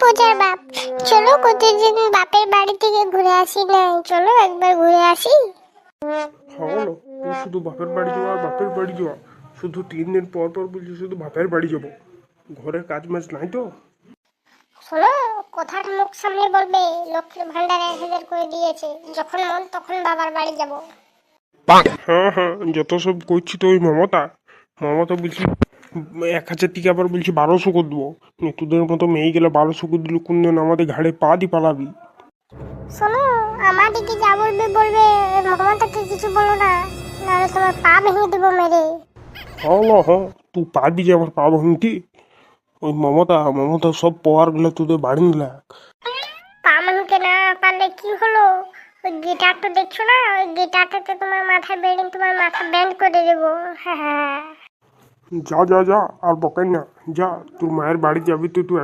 পূজার বাপ, চলো কতদিন বাপের বাড়ি থেকে ঘুরে আসি না, চলো একবার ঘুরে আসি। হলো তুই শুধু বাপের বাড়ি যাওয়া বাপের বাড়ি যাওয়া, শুধু 3 দিন পর পর বলছি শুধু বাপের বাড়ি যাবো। ঘরের কাজ মাজ নাই তো? শোনো, কথাটা মুখ সামনে বলবে। লক্ষ্মীর ভান্ডার 1,000 করে দিয়েছে, যখন মন তখন বাবার বাড়ি যাব। হ্যাঁ হ্যাঁ, যত সব করছি তো ওই মমতা মমতা বলছি 1,000 থেকে আবার বলছি 1200 করে দেবো। তোদের মতো মেয়ে গেলে 1200 করে দিলে কোন দিন আমাদের ঘাড়ে পা দি পালাবি। শোনো, আমাদেরকে যা বলবে বলবে, মমতাকে কিছু বলো না, নাহলে তোমার পা ভেঙে দেবো মেরে। হলো হ্যাঁ, তুই পারবি যে আমার পা ভাঙতি? ওই মমতা মমতা সব পাওয়ার গুলো তোদের বাড়ি নিলা। পা ভাঙতে না পারলে কি হলো? ওই গিটারটা দেখছো না, ওই গিটারটাতে তোমার মাথায় বেড়ে তোমার মাথা ব্যান্ড করে দেবো। হ্যাঁ হ্যাঁ। যা যা যা, আর বকেন না। যা, তোর মায়ের বাড়ি যাবি তো তুই